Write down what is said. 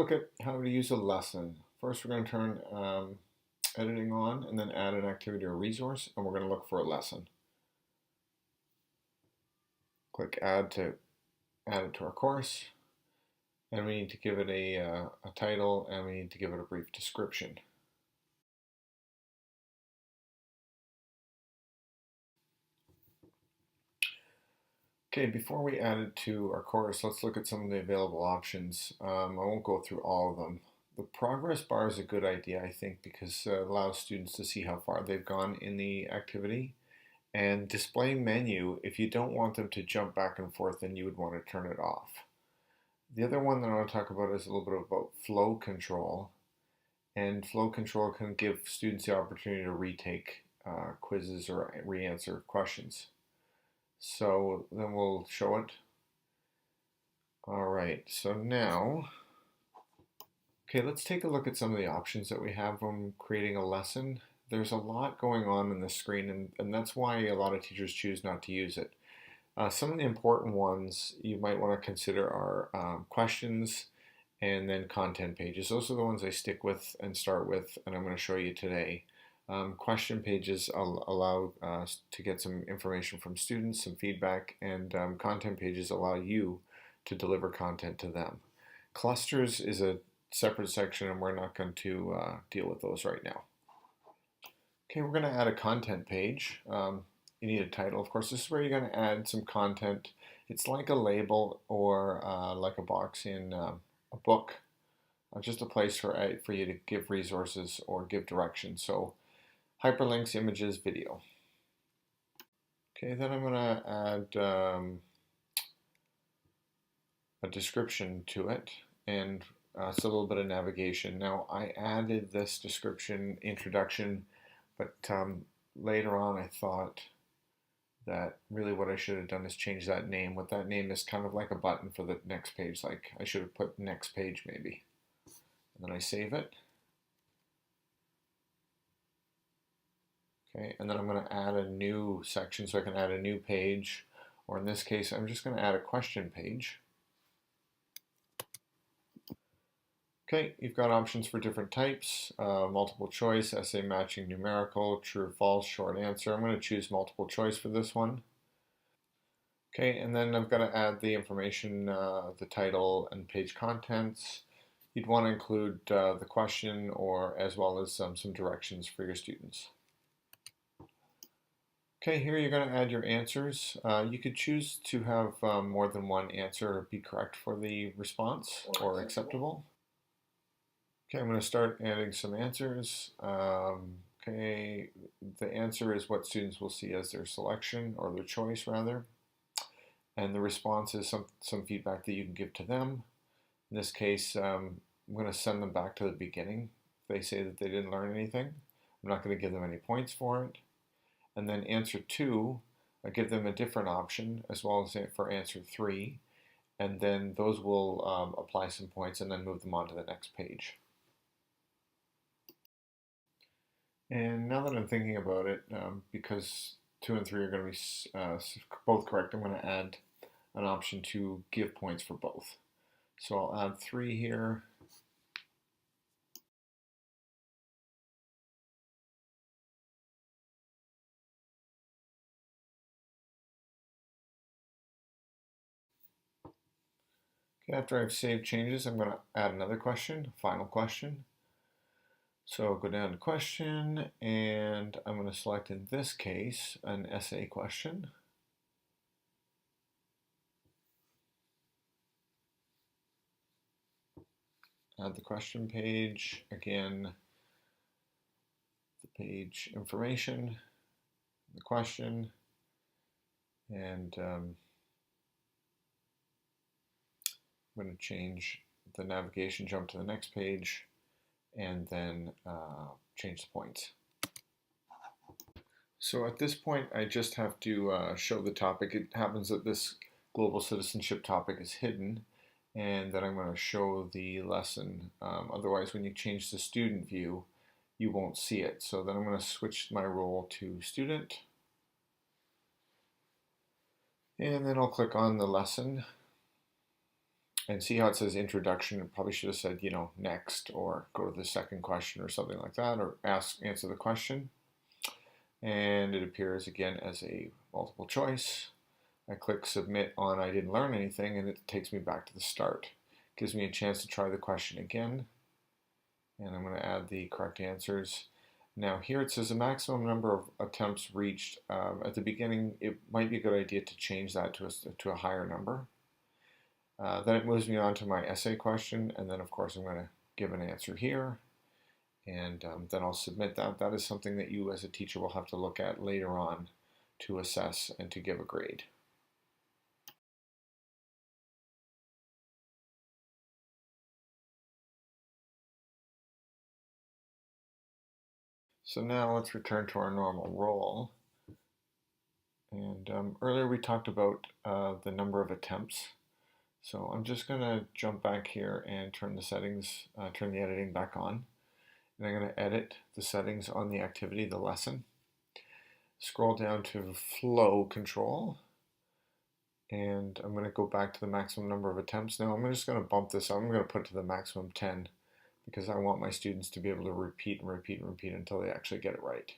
look at how to use a lesson. First, we're going to turn editing on and then add an activity or resource, and we're going to look for a lesson. Click add to add it to our course, and we need to give it a title, and we need to give it a brief description. Okay, before we add it to our course, let's look at some of the available options. I won't go through all of them. The progress bar is a good idea, I think, because it allows students to see how far they've gone in the activity. And display menu, if you don't want them to jump back and forth, then you would want to turn it off. The other one that I want to talk about is a little bit about flow control. And flow control can give students the opportunity to retake quizzes or re-answer questions. So then we'll show it. All right, so now, okay, let's take a look at some of the options that we have when creating a lesson. There's a lot going on the screen, and that's why a lot of teachers choose not to use it. Some of the important ones you might want to consider are questions and then content pages. Those are the ones I stick with and start with, and I'm going to show you today. Question pages allow us to get some information from students, some feedback, and content pages allow you to deliver content to them. Clusters is a separate section, and we're not going to deal with those right now. Okay, we're going to add a content page. You need a title, of course. This is where you're going to add some content. It's like a label or like a box in a book, just a place for you to give resources or give directions. So hyperlinks, images, video. Okay, then I'm going to add a description to it, and it's a little bit of navigation. Now, I added this description introduction, but later on I thought that really what I should have done is change that name. What that name is kind of like a button for the next page, like I should have put next page maybe. And then I save it. Okay, and then I'm going to add a new section, so I can add a new page, or in this case I'm just going to add a question page. Okay, you've got options for different types, multiple choice, essay matching, numerical, true or false, short answer. I'm going to choose multiple choice for this one. Okay, and then I've got to add the information, the title and page contents. You'd want to include the question or as well as some directions for your students. Okay, here you're going to add your answers. You could choose to have more than one answer be correct for the response or acceptable. Okay, I'm going to start adding some answers. Okay, the answer is what students will see as their selection or their choice rather. And the response is some feedback that you can give to them. In this case, I'm going to send them back to the beginning. If they say that they didn't learn anything, I'm not going to give them any points for it. And then answer 2, I give them a different option as well as for answer 3. And then those will apply some points and then move them on to the next page. And now that I'm thinking about it, because 2 and 3 are going to be both correct, I'm going to add an option to give points for both. So I'll add 3 here. Okay, after I've saved changes, I'm going to add another question, final question. So I'll go down to question, and I'm going to select, in this case, an essay question. Add the question page, again, the page information, the question, and I'm going to change the navigation, jump to the next page, and then change the points. So at this point, I just have to show the topic. It happens that this global citizenship topic is hidden, and that I'm going to show the lesson. Otherwise, when you change the student view, you won't see it. So then I'm going to switch my role to student, and then I'll click on the lesson. And see how it says introduction? It probably should have said, you know, next, or go to the second question or something like that, or answer the question. And it appears again as a multiple choice. I click submit on I didn't learn anything, and it takes me back to the start. Gives me a chance to try the question again, and I'm going to add the correct answers. Now here it says the maximum number of attempts reached. At the beginning, it might be a good idea to change that to a higher number. Then it moves me on to my essay question, and then of course I'm going to give an answer here, and then I'll submit that. That is something that you as a teacher will have to look at later on to assess and to give a grade. So now let's return to our normal role. And earlier we talked about the number of attempts. So I'm just going to jump back here and turn the settings, turn the editing back on. And I'm going to edit the settings on the activity, the lesson. Scroll down to flow control. And I'm going to go back to the maximum number of attempts. Now I'm just going to bump this up. I'm going to put it to the maximum 10 because I want my students to be able to repeat and repeat and repeat until they actually get it right.